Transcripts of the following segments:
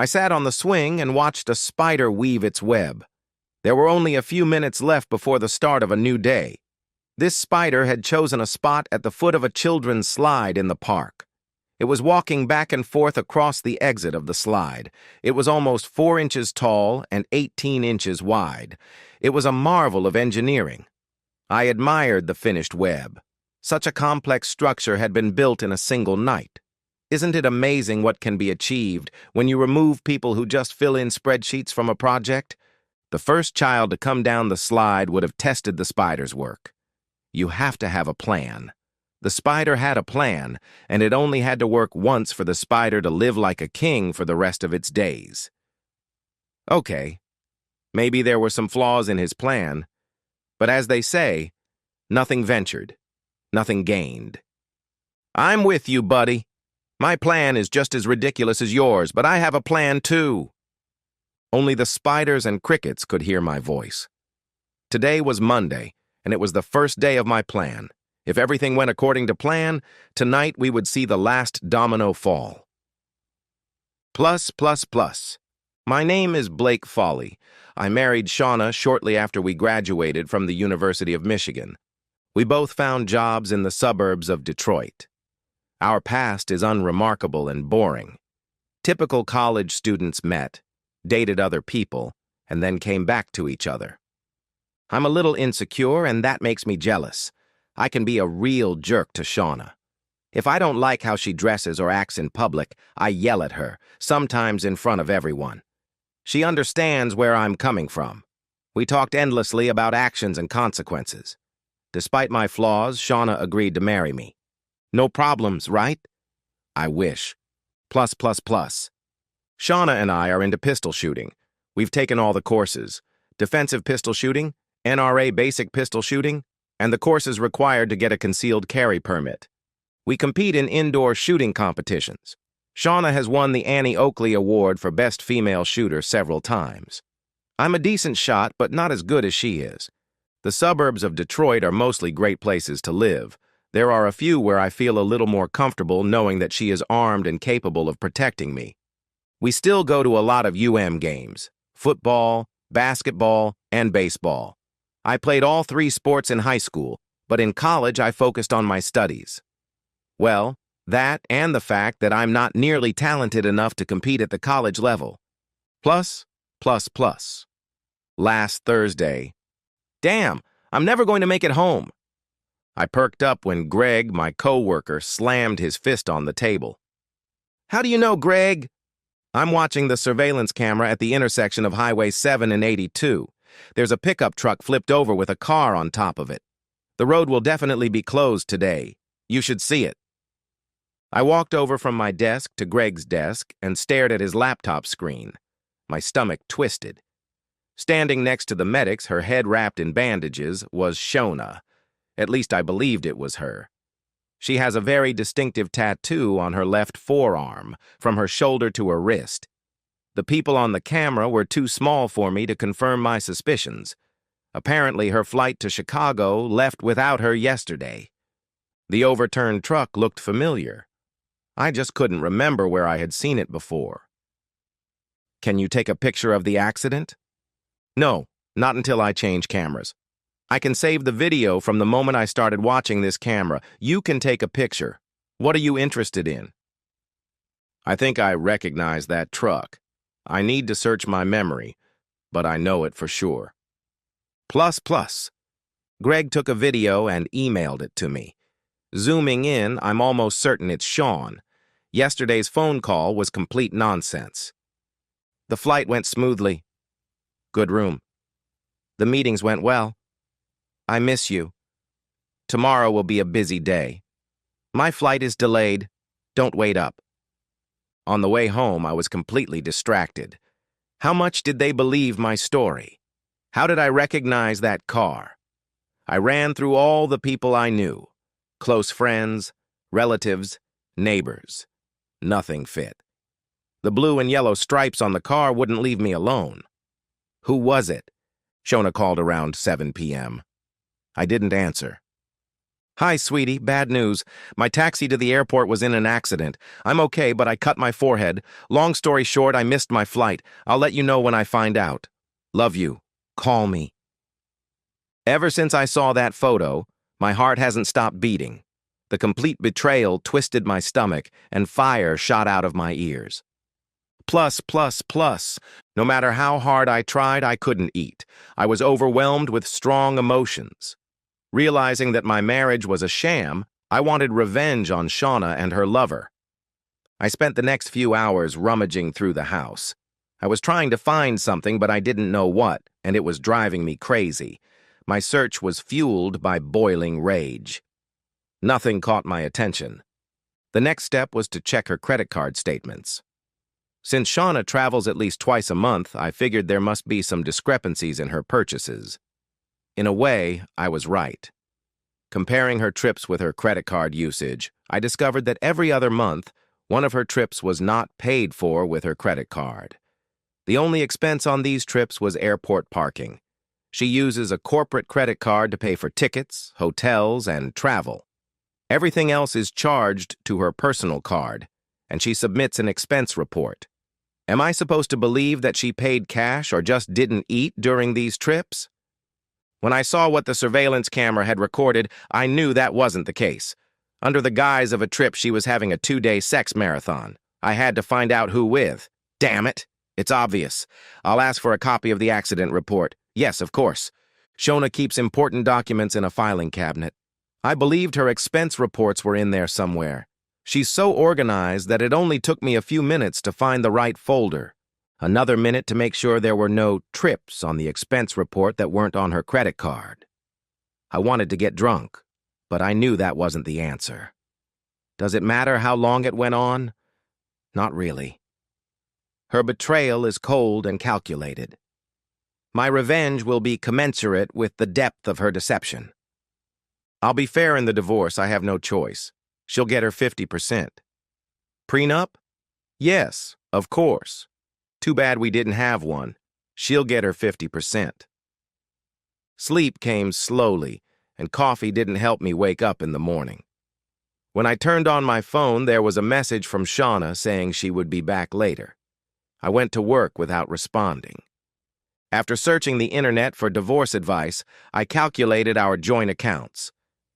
I sat on the swing and watched a spider weave its web. There were only a few minutes left before the start of a new day. This spider had chosen a spot at the foot of a children's slide in the park. It was walking back and forth across the exit of the slide. It was almost 4 inches tall and 18 inches wide. It was a marvel of engineering. I admired the finished web. Such a complex structure had been built in a single night. Isn't it amazing what can be achieved when you remove people who just fill in spreadsheets from a project? The first child to come down the slide would have tested the spider's work. You have to have a plan. The spider had a plan, and it only had to work once for the spider to live like a king for the rest of its days. Okay, maybe there were some flaws in his plan, but as they say, nothing ventured, nothing gained. I'm with you, buddy. My plan is just as ridiculous as yours, but I have a plan too. Only the spiders and crickets could hear my voice. Today was Monday, and it was the first day of my plan. If everything went according to plan, tonight we would see the last domino fall. Plus. My name is Blake Foley. I married Shauna shortly after we graduated from the University of Michigan. We both found jobs in the suburbs of Detroit. Our past is unremarkable and boring. Typical college students met, dated other people, and then came back to each other. I'm a little insecure, and that makes me jealous. I can be a real jerk to Shauna. If I don't like how she dresses or acts in public, I yell at her, sometimes in front of everyone. She understands where I'm coming from. We talked endlessly about actions and consequences. Despite my flaws, Shauna agreed to marry me. No problems, right? I wish. Plus. Shauna and I are into pistol shooting. We've taken all the courses: defensive pistol shooting, NRA basic pistol shooting, and the courses required to get a concealed carry permit. We compete in indoor shooting competitions. Shauna has won the Annie Oakley Award for Best Female Shooter several times. I'm a decent shot, but not as good as she is. The suburbs of Detroit are mostly great places to live. There are a few where I feel a little more comfortable knowing that she is armed and capable of protecting me. We still go to a lot of games: football, basketball, and baseball. I played all 3 sports in high school, but in college I focused on my studies. Well, that and the fact that I'm not nearly talented enough to compete at the college level. Plus. Last Thursday. Damn, I'm never going to make it home. I perked up when Greg, my co-worker, slammed his fist on the table. How do you know, Greg? I'm watching the surveillance camera at the intersection of Highway 7 and 82. There's a pickup truck flipped over with a car on top of it. The road will definitely be closed today. You should see it. I walked over from my desk to Greg's desk and stared at his laptop screen. My stomach twisted. Standing next to the medics, her head wrapped in bandages, was Shauna. At least I believed it was her. She has a very distinctive tattoo on her left forearm, from her shoulder to her wrist. The people on the camera were too small for me to confirm my suspicions. Apparently, her flight to Chicago left without her yesterday. The overturned truck looked familiar. I just couldn't remember where I had seen it before. Can you take a picture of the accident? No, not until I change cameras. I can save the video from the moment I started watching this camera. You can take a picture. What are you interested in? I think I recognize that truck. I need to search my memory, but I know it for sure. Plus. Greg took a video and emailed it to me. Zooming in, I'm almost certain it's Sean. Yesterday's phone call was complete nonsense. The flight went smoothly. Good room. The meetings went well. I miss you. Tomorrow will be a busy day. My flight is delayed. Don't wait up. On the way home, I was completely distracted. How much did they believe my story? How did I recognize that car? I ran through all the people I knew. Close friends, relatives, neighbors. Nothing fit. The blue and yellow stripes on the car wouldn't leave me alone. Who was it? Shauna called around 7 p.m. I didn't answer. Hi, sweetie. Bad news. My taxi to the airport was in an accident. I'm okay, but I cut my forehead. Long story short, I missed my flight. I'll let you know when I find out. Love you. Call me. Ever since I saw that photo, my heart hasn't stopped beating. The complete betrayal twisted my stomach, and fire shot out of my ears. Plus, plus, plus. No matter how hard I tried, I couldn't eat. I was overwhelmed with strong emotions. Realizing that my marriage was a sham, I wanted revenge on Shauna and her lover. I spent the next few hours rummaging through the house. I was trying to find something, but I didn't know what, and it was driving me crazy. My search was fueled by boiling rage. Nothing caught my attention. The next step was to check her credit card statements. Since Shauna travels at least twice a month, I figured there must be some discrepancies in her purchases. In a way, I was right. Comparing her trips with her credit card usage, I discovered that every other month, one of her trips was not paid for with her credit card. The only expense on these trips was airport parking. She uses a corporate credit card to pay for tickets, hotels, and travel. Everything else is charged to her personal card, and she submits an expense report. Am I supposed to believe that she paid cash or just didn't eat during these trips? When I saw what the surveillance camera had recorded, I knew that wasn't the case. Under the guise of a trip, she was having a 2-day sex marathon. I had to find out who with. Damn it! It's obvious. I'll ask for a copy of the accident report. Yes, of course. Shona keeps important documents in a filing cabinet. I believed her expense reports were in there somewhere. She's so organized that it only took me a few minutes to find the right folder. Another minute to make sure there were no trips on the expense report that weren't on her credit card. I wanted to get drunk, but I knew that wasn't the answer. Does it matter how long it went on? Not really. Her betrayal is cold and calculated. My revenge will be commensurate with the depth of her deception. I'll be fair in the divorce. I have no choice. She'll get her 50%. Prenup? Yes, of course. Too bad we didn't have one. She'll get her 50%. Sleep came slowly, and coffee didn't help me wake up in the morning. When I turned on my phone, there was a message from Shauna saying she would be back later. I went to work without responding. After searching the internet for divorce advice, I calculated our joint accounts.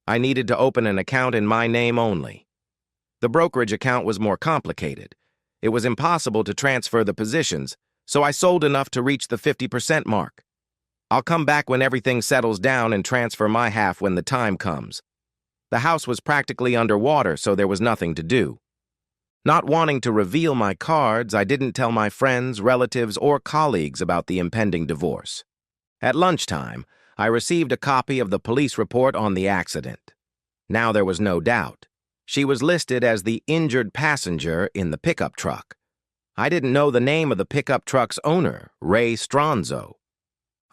I needed to open an account in my name only. The brokerage account was more complicated. It was impossible to transfer the positions, so I sold enough to reach the 50% mark. I'll come back when everything settles down and transfer my half when the time comes. The house was practically underwater, so there was nothing to do. Not wanting to reveal my cards, I didn't tell my friends, relatives, or colleagues about the impending divorce. At lunchtime, I received a copy of the police report on the accident. Now there was no doubt. She was listed as the injured passenger in the pickup truck. I didn't know the name of the pickup truck's owner, Ray Stronzo.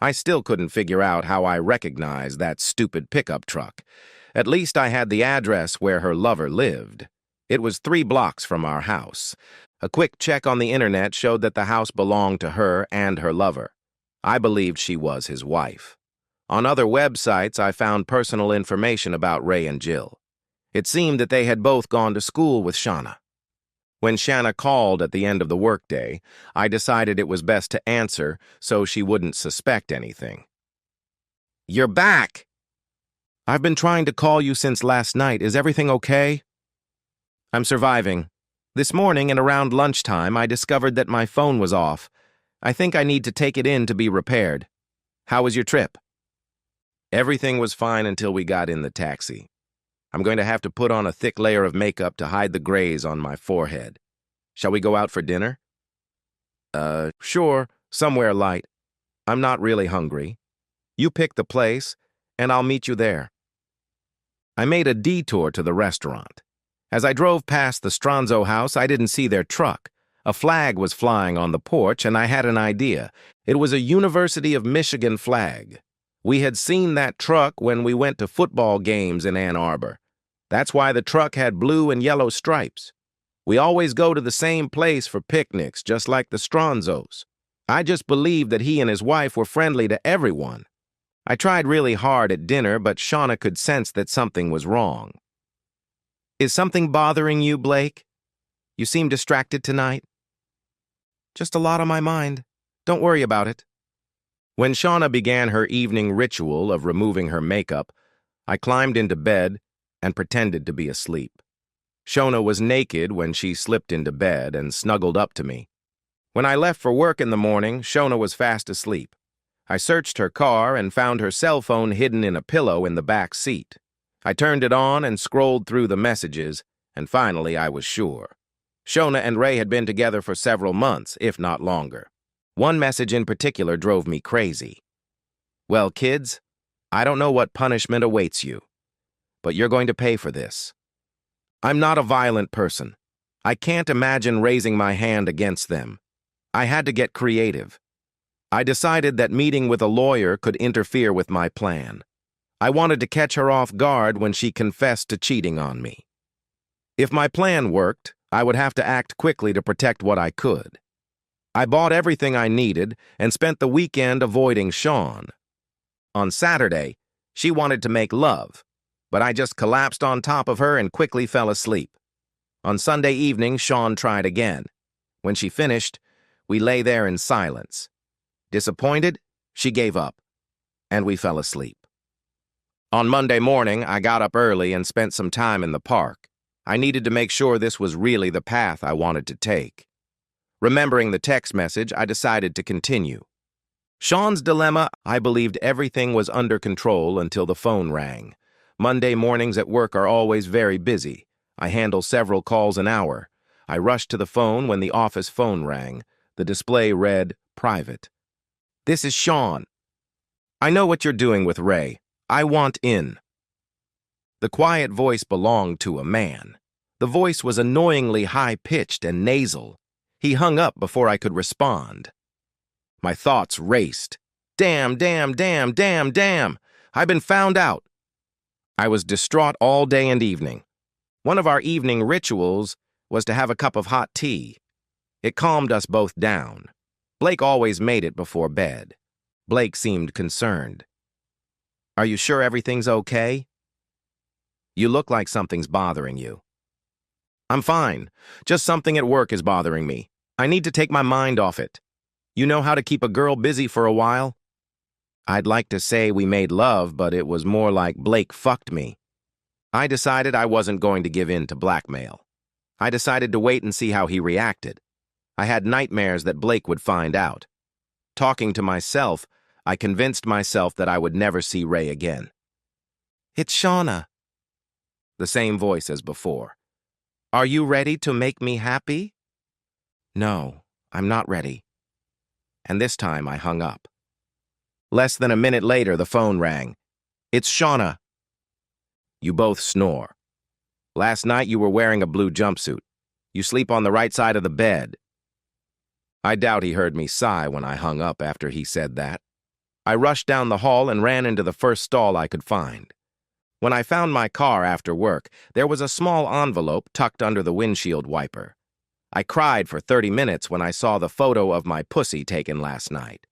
I still couldn't figure out how I recognized that stupid pickup truck. At least I had the address where her lover lived. It was 3 blocks from our house. A quick check on the internet showed that the house belonged to her and her lover. I believed she was his wife. On other websites, I found personal information about Ray and Jill. It seemed that they had both gone to school with Shauna. When Shanna called at the end of the workday, I decided it was best to answer so she wouldn't suspect anything. You're back! I've been trying to call you since last night. Is everything okay? I'm surviving. This morning and around lunchtime, I discovered that my phone was off. I think I need to take it in to be repaired. How was your trip? Everything was fine until we got in the taxi. I'm going to have to put on a thick layer of makeup to hide the grays on my forehead. Shall we go out for dinner? Sure, somewhere light. I'm not really hungry. You pick the place, and I'll meet you there. I made a detour to the restaurant. As I drove past the Stronzo house, I didn't see their truck. A flag was flying on the porch, and I had an idea. It was a University of Michigan flag. We had seen that truck when we went to football games in Ann Arbor. That's why the truck had blue and yellow stripes. We always go to the same place for picnics, just like the Stronzos. I just believed that he and his wife were friendly to everyone. I tried really hard at dinner, but Shauna could sense that something was wrong. Is something bothering you, Blake? You seem distracted tonight. Just a lot on my mind. Don't worry about it. When Shauna began her evening ritual of removing her makeup, I climbed into bed and pretended to be asleep. Shauna was naked when she slipped into bed and snuggled up to me. When I left for work in the morning, Shauna was fast asleep. I searched her car and found her cell phone hidden in a pillow in the back seat. I turned it on and scrolled through the messages, and finally I was sure. Shauna and Ray had been together for several months, if not longer. One message in particular drove me crazy. Well, kids, I don't know what punishment awaits you, but you're going to pay for this. I'm not a violent person. I can't imagine raising my hand against them. I had to get creative. I decided that meeting with a lawyer could interfere with my plan. I wanted to catch her off guard when she confessed to cheating on me. If my plan worked, I would have to act quickly to protect what I could. I bought everything I needed and spent the weekend avoiding Sean. On Saturday, she wanted to make love, but I just collapsed on top of her and quickly fell asleep. On Sunday evening, Sean tried again. When she finished, we lay there in silence. Disappointed, she gave up, and we fell asleep. On Monday morning, I got up early and spent some time in the park. I needed to make sure this was really the path I wanted to take. Remembering the text message, I decided to continue. Sean's dilemma, I believed everything was under control until the phone rang. Monday mornings at work are always very busy. I handle several calls an hour. I rushed to the phone when the office phone rang. The display read, "Private." "This is Sean. I know what you're doing with Ray. I want in." The quiet voice belonged to a man. The voice was annoyingly high-pitched and nasal. He hung up before I could respond. My thoughts raced. Damn, damn, damn, damn, damn. I've been found out. I was distraught all day and evening. One of our evening rituals was to have a cup of hot tea. It calmed us both down. Blake always made it before bed. Blake seemed concerned. "Are you sure everything's okay? You look like something's bothering you." "I'm fine. Just something at work is bothering me. I need to take my mind off it. You know how to keep a girl busy for a while?" I'd like to say we made love, but it was more like Blake fucked me. I decided I wasn't going to give in to blackmail. I decided to wait and see how he reacted. I had nightmares that Blake would find out. Talking to myself, I convinced myself that I would never see Ray again. "It's Shauna." The same voice as before. "Are you ready to make me happy?" "No, I'm not ready." And this time I hung up. Less than a minute later, the phone rang. "It's Shauna." You both snore. "Last night you were wearing a blue jumpsuit. You sleep on the right side of the bed." I doubt he heard me sigh when I hung up after he said that. I rushed down the hall and ran into the first stall I could find. When I found my car after work, there was a small envelope tucked under the windshield wiper. I cried for 30 minutes when I saw the photo of my pussy taken last night.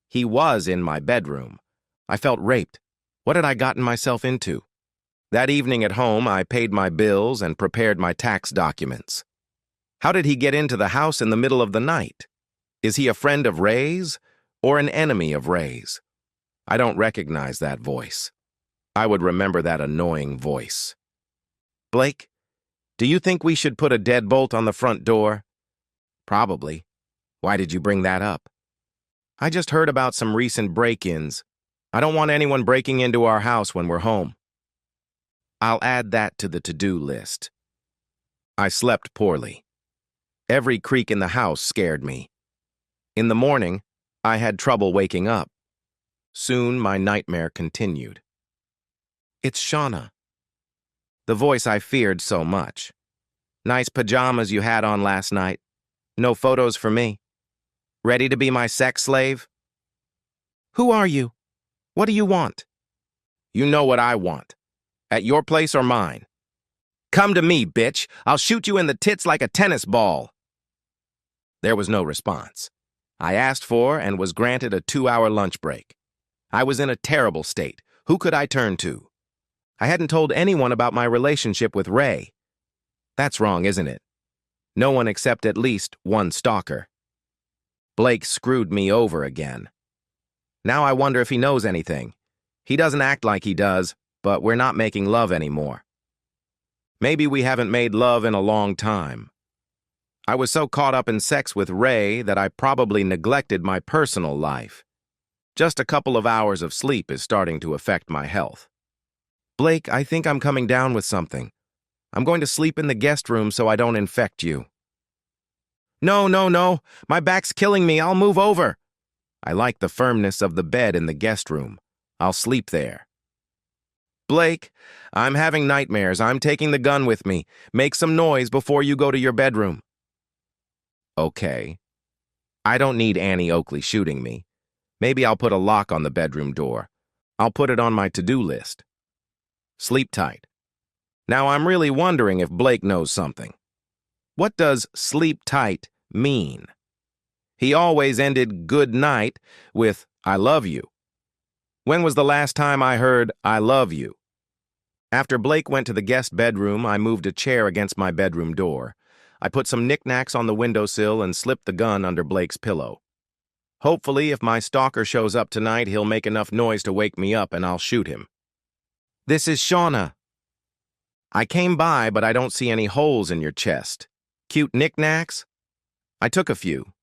He was in my bedroom. I felt raped. What had I gotten myself into? That evening at home, I paid my bills and prepared my tax documents. How did he get into the house in the middle of the night? Is he a friend of Ray's or an enemy of Ray's? I don't recognize that voice. I would remember that annoying voice. "Blake, do you think we should put a deadbolt on the front door?" "Probably. Why did you bring that up?" "I just heard about some recent break-ins. I don't want anyone breaking into our house when we're home." I'll add that to the to-do list. I slept poorly. Every creak in the house scared me. In the morning, I had trouble waking up. Soon, my nightmare continued. "It's Shauna." The voice I feared so much. "Nice pajamas you had on last night. No photos for me. Ready to be my sex slave?" "Who are you? What do you want?" "You know what I want. At your place or mine?" "Come to me, bitch. I'll shoot you in the tits like a tennis ball." There was no response. I asked for and was granted a 2-hour lunch break. I was in a terrible state. Who could I turn to? I hadn't told anyone about my relationship with Ray. That's wrong, isn't it? No one except at least one stalker. Blake screwed me over again. Now I wonder if he knows anything. He doesn't act like he does, but we're not making love anymore. Maybe we haven't made love in a long time. I was so caught up in sex with Ray that I probably neglected my personal life. Just a couple of hours of sleep is starting to affect my health. Blake, I think I'm coming down with something. I'm going to sleep in the guest room so I don't infect you. No, no, no. My back's killing me. I'll move over. I like the firmness of the bed in the guest room. I'll sleep there. Blake, I'm having nightmares. I'm taking the gun with me. Make some noise before you go to your bedroom. Okay. I don't need Annie Oakley shooting me. Maybe I'll put a lock on the bedroom door. I'll put it on my to-do list. Sleep tight. Now I'm really wondering if Blake knows something. What does sleep tight mean? He always ended good night with I love you. When was the last time I heard I love you? After Blake went to the guest bedroom, I moved a chair against my bedroom door. I put some knickknacks on the windowsill and slipped the gun under Blake's pillow. Hopefully, if my stalker shows up tonight, he'll make enough noise to wake me up and I'll shoot him. This is Shauna. I came by, but I don't see any holes in your chest. Cute knickknacks? I took a few.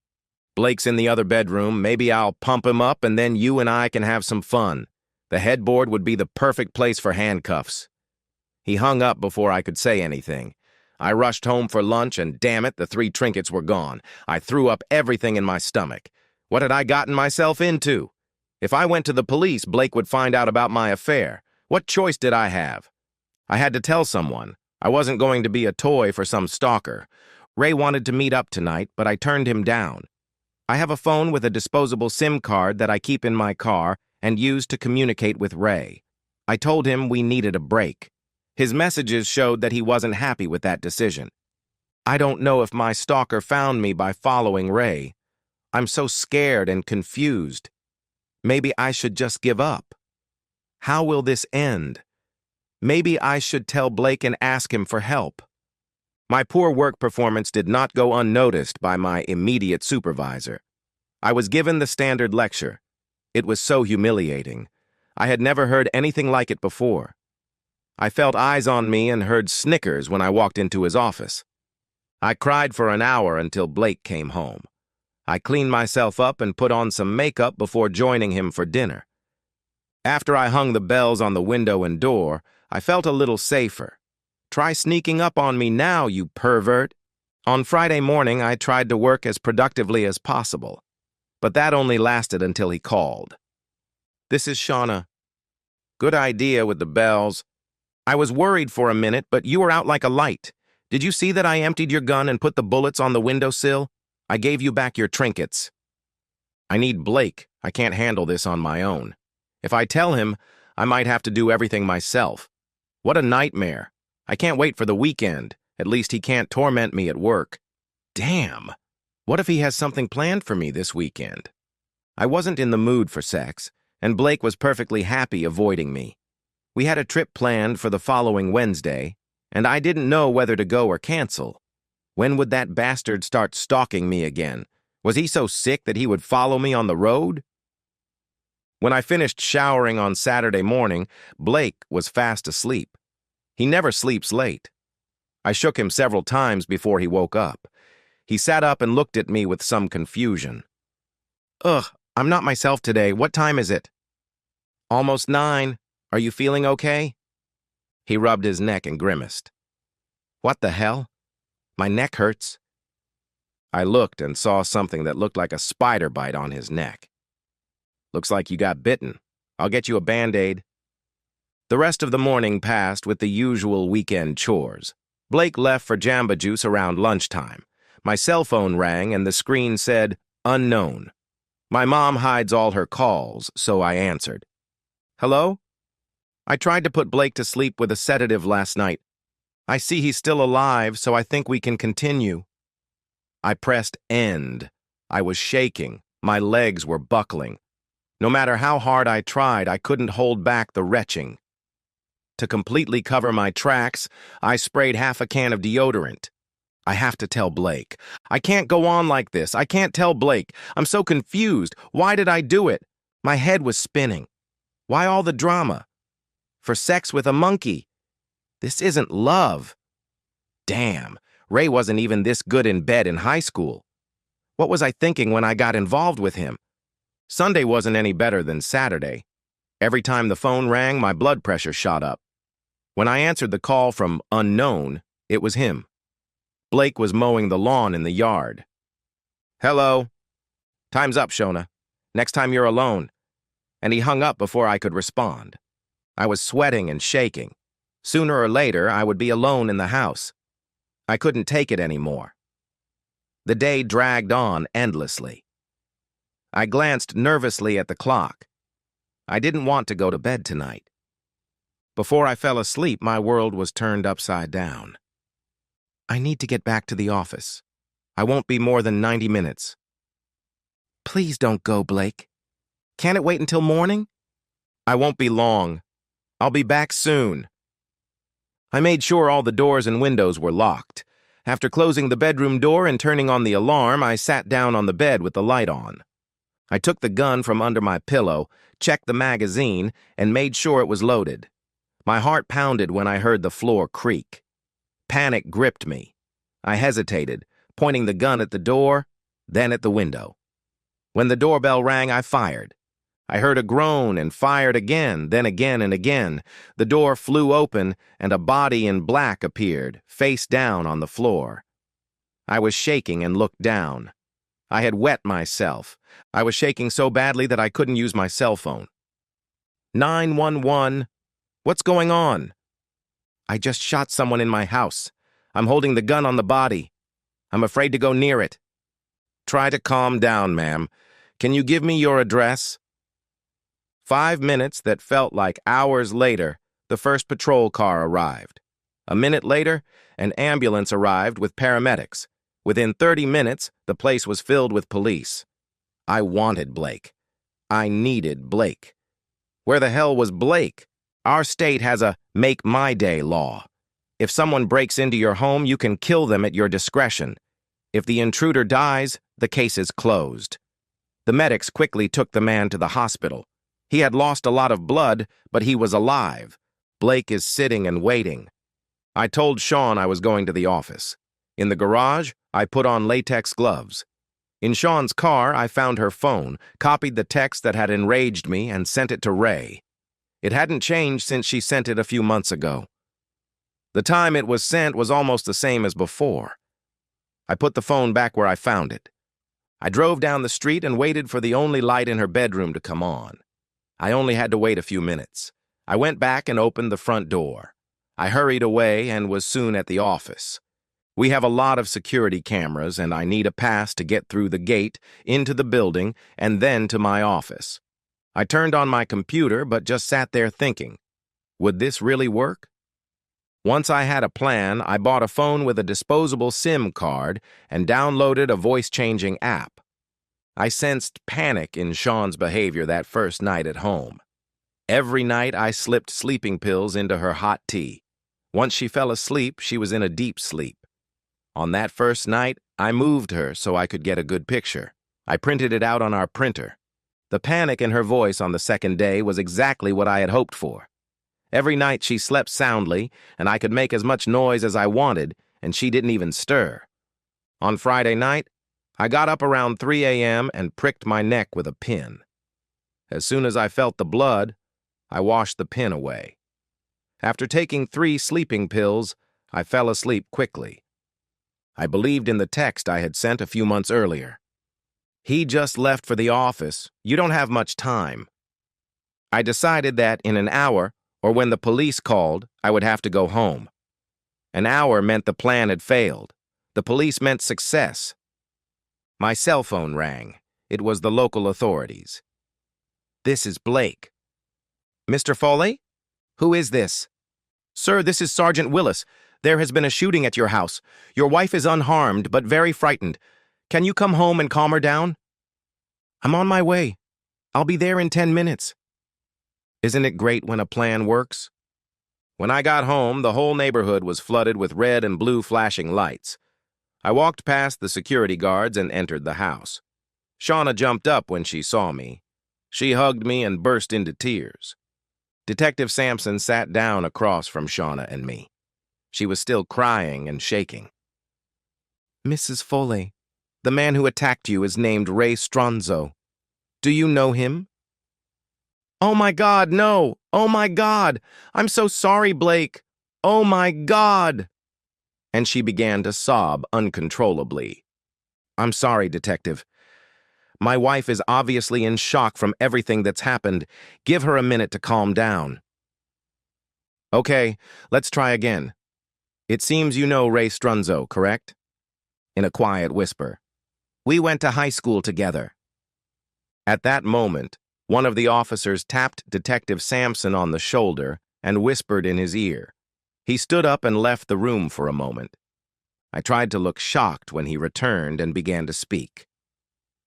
Blake's in the other bedroom. Maybe I'll pump him up and then you and I can have some fun. The headboard would be the perfect place for handcuffs. He hung up before I could say anything. I rushed home for lunch and damn it, the 3 trinkets were gone. I threw up everything in my stomach. What had I gotten myself into? If I went to the police, Blake would find out about my affair. What choice did I have? I had to tell someone. I wasn't going to be a toy for some stalker. Ray wanted to meet up tonight, but I turned him down. I have a phone with a disposable SIM card that I keep in my car and use to communicate with Ray. I told him we needed a break. His messages showed that he wasn't happy with that decision. I don't know if my stalker found me by following Ray. I'm so scared and confused. Maybe I should just give up. How will this end? Maybe I should tell Blake and ask him for help. My poor work performance did not go unnoticed by my immediate supervisor. I was given the standard lecture. It was so humiliating. I had never heard anything like it before. I felt eyes on me and heard snickers when I walked into his office. I cried for an hour until Blake came home. I cleaned myself up and put on some makeup before joining him for dinner. After I hung the bells on the window and door, I felt a little safer. Try sneaking up on me now, you pervert. On Friday morning, I tried to work as productively as possible, but that only lasted until he called. This is Shauna. Good idea with the bells. I was worried for a minute, but you were out like a light. Did you see that I emptied your gun and put the bullets on the windowsill? I gave you back your trinkets. I need Blake. I can't handle this on my own. If I tell him, I might have to do everything myself. What a nightmare. I can't wait for the weekend. At least he can't torment me at work. Damn. What if he has something planned for me this weekend? I wasn't in the mood for sex, and Blake was perfectly happy avoiding me. We had a trip planned for the following Wednesday, and I didn't know whether to go or cancel. When would that bastard start stalking me again? Was he so sick that he would follow me on the road? When I finished showering on Saturday morning, Blake was fast asleep. He never sleeps late. I shook him several times before he woke up. He sat up and looked at me with some confusion. Ugh, I'm not myself today. What time is it? Almost 9. Are you feeling okay? He rubbed his neck and grimaced. What the hell? My neck hurts. I looked and saw something that looked like a spider bite on his neck. Looks like you got bitten. I'll get you a Band-Aid. The rest of the morning passed with the usual weekend chores. Blake left for Jamba Juice around lunchtime. My cell phone rang and the screen said, unknown. My mom hides all her calls, so I answered. Hello? I tried to put Blake to sleep with a sedative last night. I see he's still alive, so I think we can continue. I pressed end. I was shaking. My legs were buckling. No matter how hard I tried, I couldn't hold back the retching. To completely cover my tracks, I sprayed half a can of deodorant. I have to tell Blake. I can't go on like this. I can't tell Blake. I'm so confused. Why did I do it? My head was spinning. Why all the drama? For sex with a monkey. This isn't love. Damn, Ray wasn't even this good in bed in high school. What was I thinking when I got involved with him? Sunday wasn't any better than Saturday. Every time the phone rang, my blood pressure shot up. When I answered the call from unknown, it was him. Blake was mowing the lawn in the yard. Hello. Time's up, Shona. Next time you're alone. And he hung up before I could respond. I was sweating and shaking. Sooner or later, I would be alone in the house. I couldn't take it anymore. The day dragged on endlessly. I glanced nervously at the clock. I didn't want to go to bed tonight. Before I fell asleep, my world was turned upside down. I need to get back to the office. I won't be more than 90 minutes. Please don't go, Blake. Can't it wait until morning? I won't be long. I'll be back soon. I made sure all the doors and windows were locked. After closing the bedroom door and turning on the alarm, I sat down on the bed with the light on. I took the gun from under my pillow, checked the magazine, and made sure it was loaded. My heart pounded when I heard the floor creak. Panic gripped me. I hesitated, pointing the gun at the door, then at the window. When the doorbell rang, I fired. I heard a groan and fired again, then again and again. The door flew open, and a body in black appeared, face down on the floor. I was shaking and looked down. I had wet myself. I was shaking so badly that I couldn't use my cell phone. 911. What's going on? I just shot someone in my house. I'm holding the gun on the body. I'm afraid to go near it. Try to calm down, ma'am. Can you give me your address? 5 minutes that felt like hours later, the first patrol car arrived. A minute later, an ambulance arrived with paramedics. Within 30 minutes, the place was filled with police. I wanted Blake. I needed Blake. Where the hell was Blake? Our state has a make my day law. If someone breaks into your home, you can kill them at your discretion. If the intruder dies, the case is closed. The medics quickly took the man to the hospital. He had lost a lot of blood, but he was alive. Blake is sitting and waiting. I told Sean I was going to the office. In the garage, I put on latex gloves. In Sean's car, I found her phone, copied the text that had enraged me, and sent it to Ray. It hadn't changed since she sent it a few months ago. The time it was sent was almost the same as before. I put the phone back where I found it. I drove down the street and waited for the only light in her bedroom to come on. I only had to wait a few minutes. I went back and opened the front door. I hurried away and was soon at the office. We have a lot of security cameras, and I need a pass to get through the gate, into the building, and then to my office. I turned on my computer, but just sat there thinking, would this really work? Once I had a plan, I bought a phone with a disposable SIM card and downloaded a voice-changing app. I sensed panic in Sean's behavior that first night at home. Every night I slipped sleeping pills into her hot tea. Once she fell asleep, she was in a deep sleep. On that first night, I moved her so I could get a good picture. I printed it out on our printer. The panic in her voice on the second day was exactly what I had hoped for. Every night she slept soundly, and I could make as much noise as I wanted, and she didn't even stir. On Friday night, I got up around 3 a.m. and pricked my neck with a pin. As soon as I felt the blood, I washed the pin away. After taking 3 sleeping pills, I fell asleep quickly. I believed in the text I had sent a few months earlier. He just left for the office. You don't have much time. I decided that in an hour, or when the police called, I would have to go home. An hour meant the plan had failed. The police meant success. My cell phone rang. It was the local authorities. This is Blake. Mr. Foley? Who is this? Sir, this is Sergeant Willis. There has been a shooting at your house. Your wife is unharmed, but very frightened. Can you come home and calm her down? I'm on my way. I'll be there in 10 minutes. Isn't it great when a plan works? When I got home, the whole neighborhood was flooded with red and blue flashing lights. I walked past the security guards and entered the house. Shauna jumped up when she saw me. She hugged me and burst into tears. Detective Sampson sat down across from Shauna and me. She was still crying and shaking. Mrs. Foley, the man who attacked you is named Ray Stronzo. Do you know him? Oh my God, no! Oh my God! I'm so sorry, Blake! Oh my God! And she began to sob uncontrollably. I'm sorry, Detective. My wife is obviously in shock from everything that's happened. Give her a minute to calm down. Okay, let's try again. It seems you know Ray Stronzo, correct? In a quiet whisper. We went to high school together. At that moment, one of the officers tapped Detective Sampson on the shoulder and whispered in his ear. He stood up and left the room for a moment. I tried to look shocked when he returned and began to speak.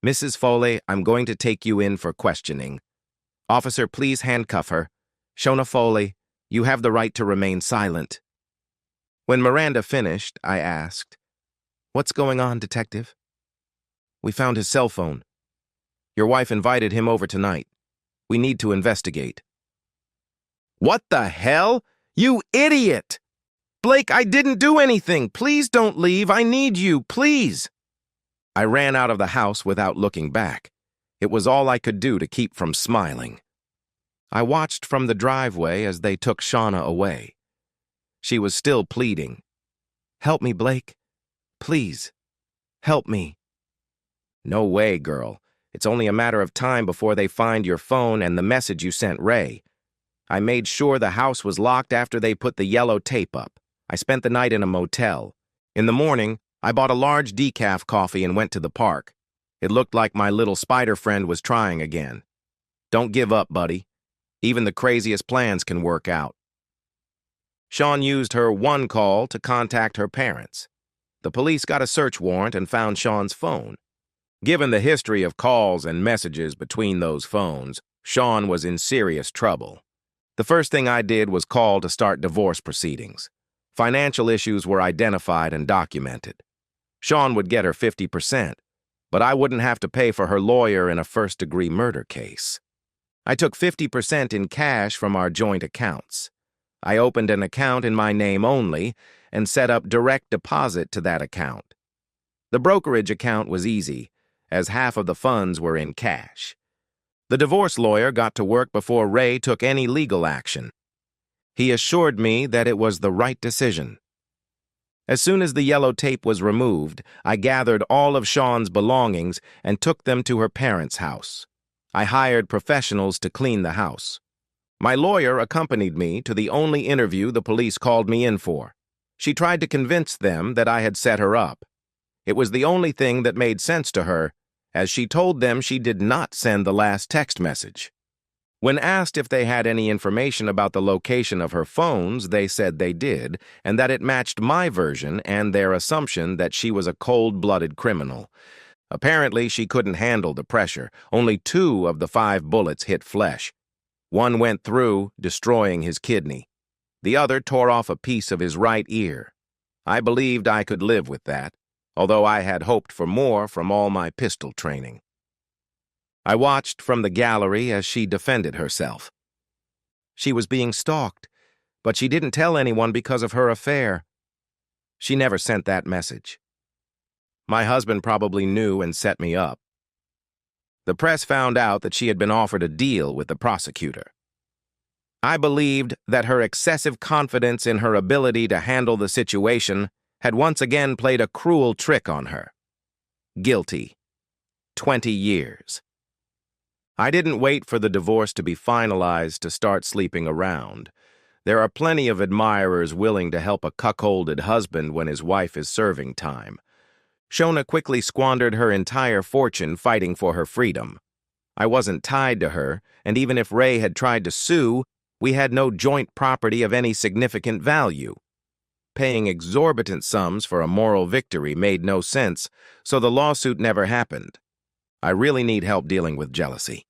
Mrs. Foley, I'm going to take you in for questioning. Officer, please handcuff her. Shona Foley, you have the right to remain silent. When Miranda finished, I asked, What's going on, Detective? We found his cell phone. Your wife invited him over tonight. We need to investigate. What the hell? You idiot! Blake, I didn't do anything. Please don't leave. I need you, please. I ran out of the house without looking back. It was all I could do to keep from smiling. I watched from the driveway as they took Shauna away. She was still pleading. Help me, Blake. Please. Help me. No way, girl. It's only a matter of time before they find your phone and the message you sent Ray. I made sure the house was locked after they put the yellow tape up. I spent the night in a motel. In the morning, I bought a large decaf coffee and went to the park. It looked like my little spider friend was trying again. Don't give up, buddy. Even the craziest plans can work out. Shawn used her one call to contact her parents. The police got a search warrant and found Shawn's phone. Given the history of calls and messages between those phones, Shawn was in serious trouble. The first thing I did was call to start divorce proceedings. Financial issues were identified and documented. Shawn would get her 50%, but I wouldn't have to pay for her lawyer in a first-degree murder case. I took 50% in cash from our joint accounts. I opened an account in my name only and set up direct deposit to that account. The brokerage account was easy, as half of the funds were in cash. The divorce lawyer got to work before Ray took any legal action. He assured me that it was the right decision. As soon as the yellow tape was removed, I gathered all of Shawn's belongings and took them to her parents' house. I hired professionals to clean the house. My lawyer accompanied me to the only interview the police called me in for. She tried to convince them that I had set her up. It was the only thing that made sense to her, as she told them she did not send the last text message. When asked if they had any information about the location of her phones, they said they did, and that it matched my version and their assumption that she was a cold-blooded criminal. Apparently, she couldn't handle the pressure. Only 2 of the 5 bullets hit flesh. One went through, destroying his kidney. The other tore off a piece of his right ear. I believed I could live with that, although I had hoped for more from all my pistol training. I watched from the gallery as she defended herself. She was being stalked, but she didn't tell anyone because of her affair. She never sent that message. My husband probably knew and set me up. The press found out that she had been offered a deal with the prosecutor. I believed that her excessive confidence in her ability to handle the situation had once again played a cruel trick on her. Guilty. 20 years. I didn't wait for the divorce to be finalized to start sleeping around. There are plenty of admirers willing to help a cuckolded husband when his wife is serving time. Shona quickly squandered her entire fortune fighting for her freedom. I wasn't tied to her, and even if Ray had tried to sue, we had no joint property of any significant value. Paying exorbitant sums for a moral victory made no sense, so the lawsuit never happened. I really need help dealing with jealousy.